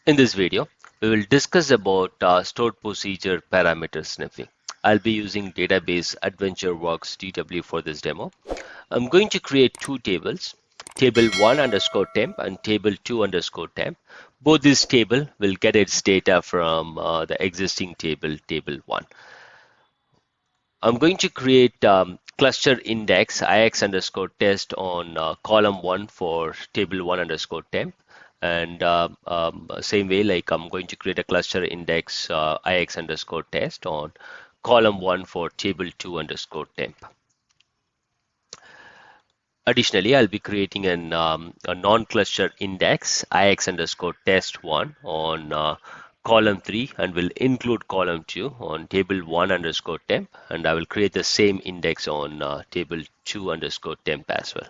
In this video, we will discuss about stored procedure parameter sniffing. I'll be using database AdventureWorks DW for this demo. I'm going to create two tables, table 1 underscore temp and table 2 underscore temp. Both these table will get its data from the existing table, table 1. I'm going to create cluster index ix underscore test on column 1 for table 1 underscore temp. And same way, like I'm going to create a cluster index ix underscore test on column 1 for table 2 underscore temp. Additionally, I'll be creating a non-cluster index ix underscore test 1 on column 3 and will include column 2 on table 1 underscore temp, and I will create the same index on table 2 underscore temp as well.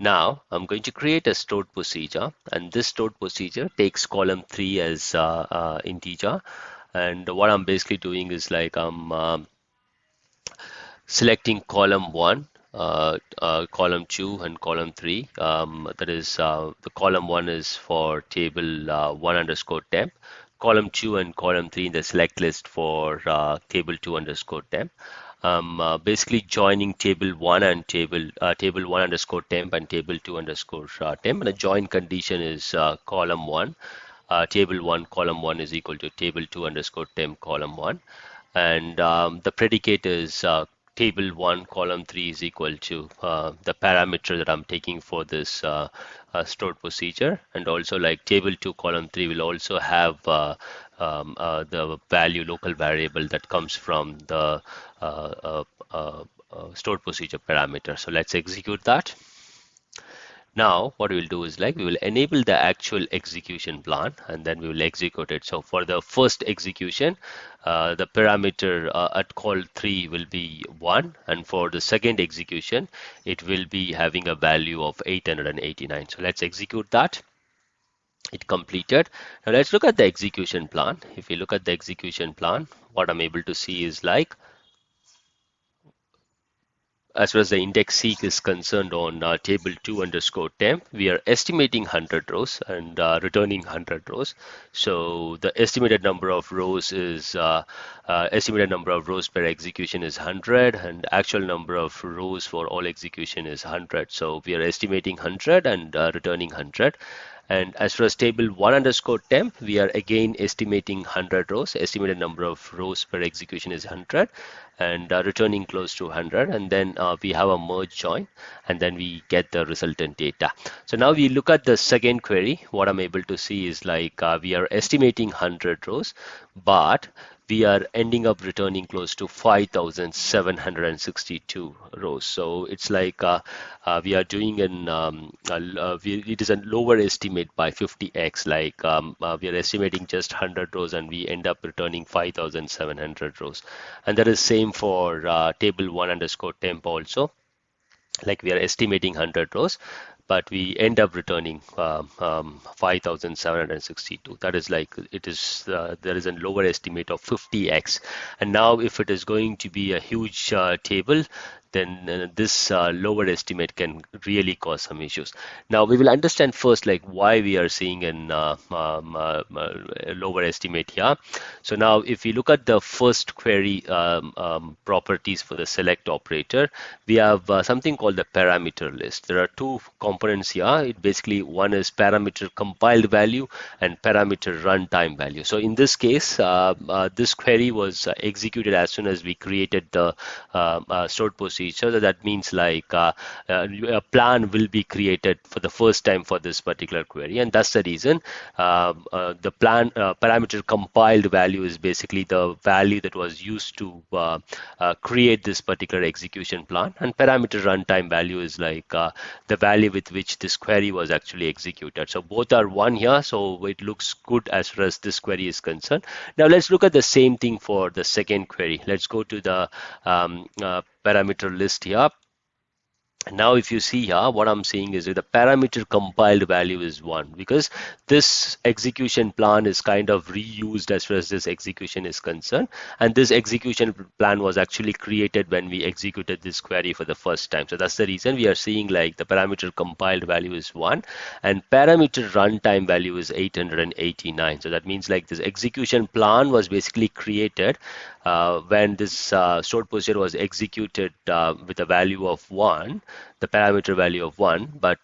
Now I'm going to create a stored procedure, and this stored procedure takes column 3 as integer. And what I'm basically doing is like I'm selecting column 1, column 2 and column 3. That is the column 1 is for table 1 underscore temp, column 2 and column 3 in the select list for table 2 underscore temp. Basically joining table 1 and table 1 underscore temp and table 2 underscore temp, and the join condition is column 1. Table 1 column 1 is equal to table 2 underscore temp column 1, and the predicate is table 1 column 3 is equal to the parameter that I'm taking for this stored procedure. And also like table 2 column 3 will also have the value local variable that comes from the stored procedure parameter. So let's execute that. Now what we will do is like we will enable the actual execution plan, and then we will execute it. So for the first execution, the parameter at call 3 will be 1, and for the second execution it will be having a value of 889. So let's execute that. It completed. Now let's look at the execution plan. If you look at the execution plan, what I'm able to see is like, as far as the index seek is concerned on table 2 underscore temp, we are estimating 100 rows and returning 100 rows. So the estimated number of rows is estimated number of rows per execution is 100, and actual number of rows for all execution is 100. So we are estimating 100 and returning 100. And as far as table 1 underscore temp, we are again estimating 100 rows. Estimated number of rows per execution is 100, and returning close to 100. And then we have a merge join, and then we get the resultant data. So now we look at the second query. What I'm able to see is like we are estimating 100 rows, but we are ending up returning close to 5,762 rows. So it's like we are doing it is a lower estimate by 50x. Like we are estimating just 100 rows and we end up returning 5,700 rows. And that is same for table 1 underscore temp also. Like we are estimating 100 rows, but we end up returning 5,762. That is like it is there is a lower estimate of 50x. And now if it is going to be a huge table, then this lower estimate can really cause some issues. Now we will understand first like why we are seeing a lower estimate here. So now if we look at the first query properties for the select operator, we have something called the parameter list. There are two components here. It basically, one is parameter compiled value and parameter runtime value. So in this case, this query was executed as soon as we created the stored procedure. So that means like a plan will be created for the first time for this particular query, and that's the reason the plan parameter compiled value is basically the value that was used to create this particular execution plan, and parameter runtime value is like the value with which this query was actually executed. So both are 1 here, so it looks good as far as this query is concerned. Now let's look at the same thing for the second query. Let's go to the parameter list here. Now, if you see here, what I'm saying is that the parameter compiled value is 1 because this execution plan is kind of reused as far as this execution is concerned. And this execution plan was actually created when we executed this query for the first time. So that's the reason we are seeing like the parameter compiled value is 1 and parameter runtime value is 889. So that means like this execution plan was basically created when this stored procedure was executed with a value of 1, the parameter value of 1. But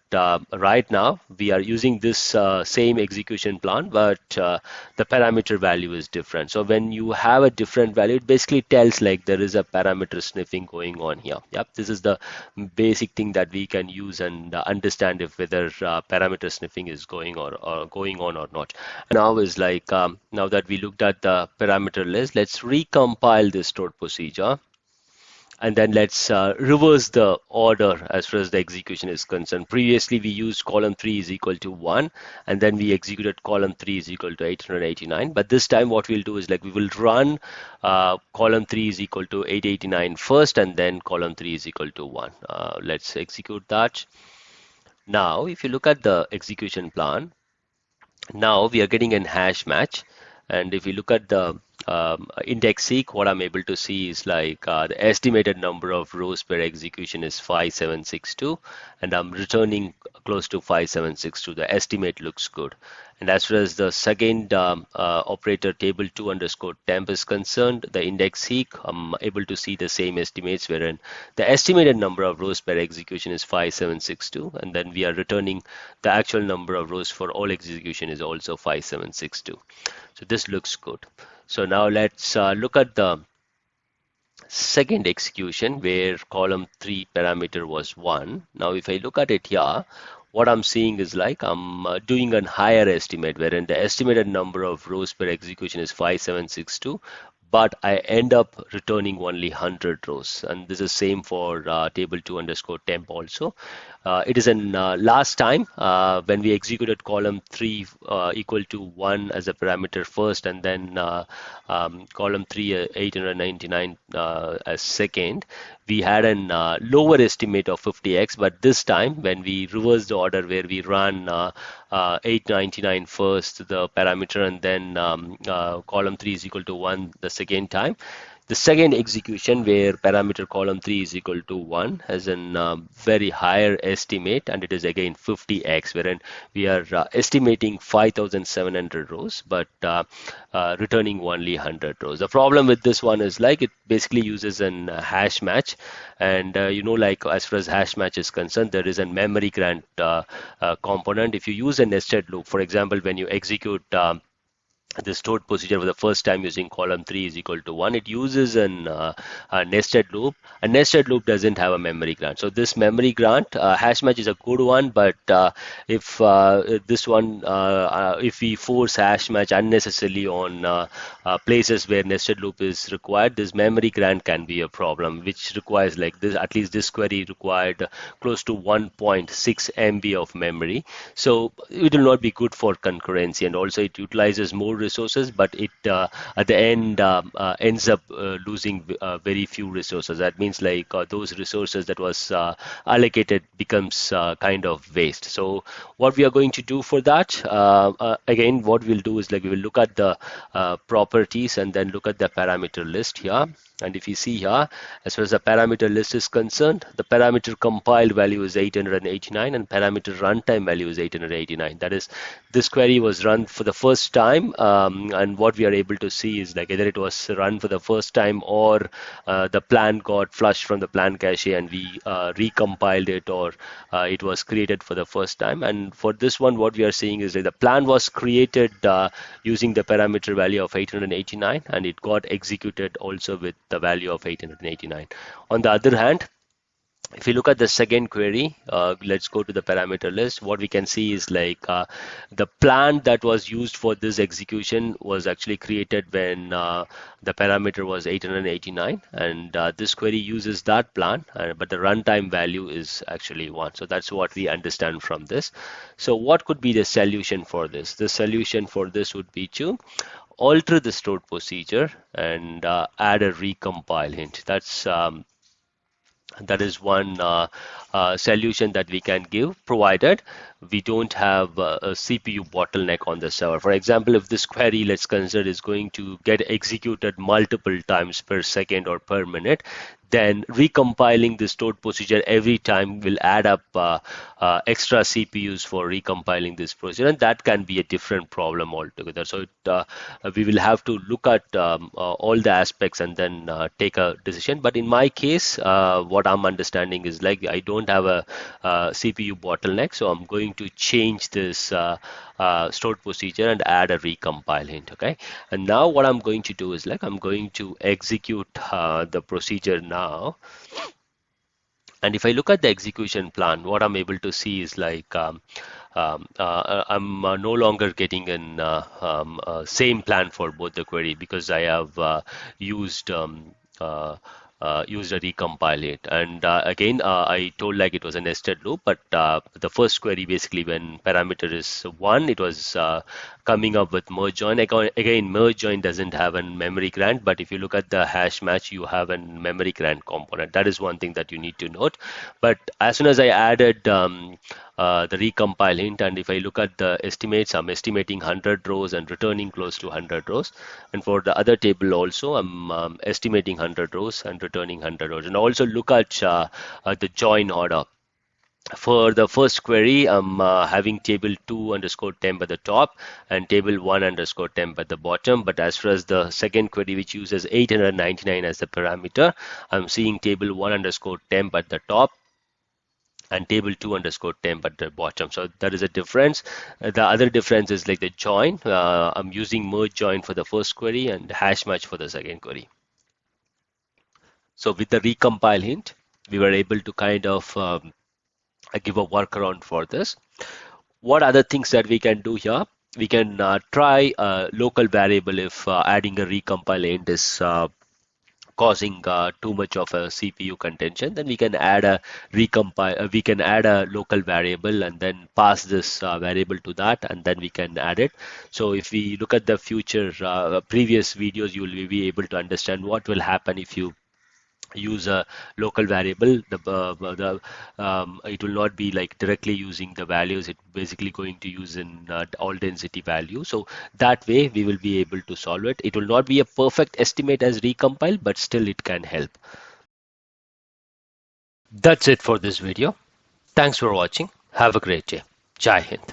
right now we are using this same execution plan, but the parameter value is different. So when you have a different value, it basically tells like there is a parameter sniffing going on here. Yep, this is the basic thing that we can use and understand if whether parameter sniffing is going on or not. Now is like now that we looked at the parameter list, let's recompile this stored procedure and then let's reverse the order as far as the execution is concerned. Previously, we used column 3 is equal to 1, and then we executed column 3 is equal to 889. But this time, what we'll do is like we will run column 3 is equal to 889 first, and then column 3 is equal to 1. Let's execute that. Now, if you look at the execution plan, now we are getting an hash match. And if we look at the index seek, what I'm able to see is like the estimated number of rows per execution is 5762, and I'm returning close to 5762. The estimate looks good. And as far as the second operator table 2 underscore temp is concerned, the index seek, I'm able to see the same estimates wherein the estimated number of rows per execution is 5762, and then we are returning the actual number of rows for all execution is also 5762. So this looks good. So now let's look at the second execution where column 3 parameter was 1. Now if I look at it here, what I'm seeing is like I'm doing a higher estimate wherein the estimated number of rows per execution is 5762, but I end up returning only 100 rows. And this is same for table 2 underscore temp also. It is in last time when we executed column 3 equal to 1 as a parameter first, and then column 3 899 as second, we had an lower estimate of 50x. But this time when we reverse the order where we run 899 first, the parameter, and then column 3 is equal to 1 the second time, the second execution where parameter column 3 is equal to 1 has a very higher estimate, and it is again 50x, wherein we are estimating 5,700 rows, but returning only 100 rows. The problem with this one is like it basically uses an hash match, and you know, like as far as hash match is concerned, there is a memory grant component. If you use a nested loop, for example, when you execute the stored procedure for the first time using column 3 is equal to 1, it uses a nested loop. A nested loop doesn't have a memory grant. So this memory grant hash match is a good one, but if this one if we force hash match unnecessarily on places where nested loop is required, this memory grant can be a problem, which requires like this, at least this query required close to 1.6 MB of memory. So it will not be good for concurrency, and also it utilizes more resources, but it at the end ends up losing very few resources. That means like those resources that was allocated becomes kind of waste. So what we are going to do for that, again, what we'll do is like we will look at the properties and then look at the parameter list here. And if you see here, as far as the parameter list is concerned, the parameter compiled value is 889 and parameter runtime value is 889. That is, this query was run for the first time, and what we are able to see is like either it was run for the first time or the plan got flushed from the plan cache and we recompiled it, or it was created for the first time. And for this one, what we are seeing is that the plan was created using the parameter value of 889, and it got executed also with the value of 889. On the other hand, if you look at the second query, let's go to the parameter list. What we can see is like the plan that was used for this execution was actually created when the parameter was 889, and this query uses that plan, but the runtime value is actually 1. So that's what we understand from this. So what could be the solution for this? The solution for this would be to alter the stored procedure and add a recompile hint. That's That is one solution that we can give, provided we don't have a CPU bottleneck on the server. For example, if this query, let's consider, is going to get executed multiple times per second or per minute, then recompiling the stored procedure every time will add up extra CPUs for recompiling this procedure, and that can be a different problem altogether. So we will have to look at all the aspects and then take a decision. But in my case, what I'm understanding is like I don't have a CPU bottleneck, so I'm going to change this stored procedure and add a recompile hint. Okay, and now what I'm going to do is like I'm going to execute the procedure now. And if I look at the execution plan, what I'm able to see is like I'm no longer getting an same plan for both the query because I have used a recompile it. And again, I told like it was a nested loop, but the first query basically when parameter is 1, it was coming up with merge join. Again, merge join doesn't have a memory grant, but if you look at the hash match, you have a memory grant component. That is one thing that you need to note. But as soon as I added the recompile hint, and if I look at the estimates, I'm estimating 100 rows and returning close to 100 rows. And for the other table also, I'm estimating 100 rows and returning 100 rows. And also look at the join order. For the first query, I'm having table 2 underscore temp at the top and table 1 underscore temp at the bottom. But as far as the second query, which uses 899 as the parameter, I'm seeing table 1 underscore temp at the top and table 2 underscore temp at the bottom. So there is a difference. The other difference is like the join. I'm using merge join for the first query and hash match for the second query. So with the recompile hint, we were able to kind of give a workaround for this. What other things that we can do here? We can try a local variable if adding a recompile hint is causing too much of a CPU contention. Then we can add a recompile, we can add a local variable and then pass this variable to that, and then we can add it. So if we look at the future previous videos, you will be able to understand what will happen if you use a local variable. It will not be like directly using the values. It's basically going to use in all density value. So that way we will be able to solve it. It will not be a perfect estimate as recompile, but still it can help. That's it for this video. Thanks for watching. Have a great day. Jai Hind.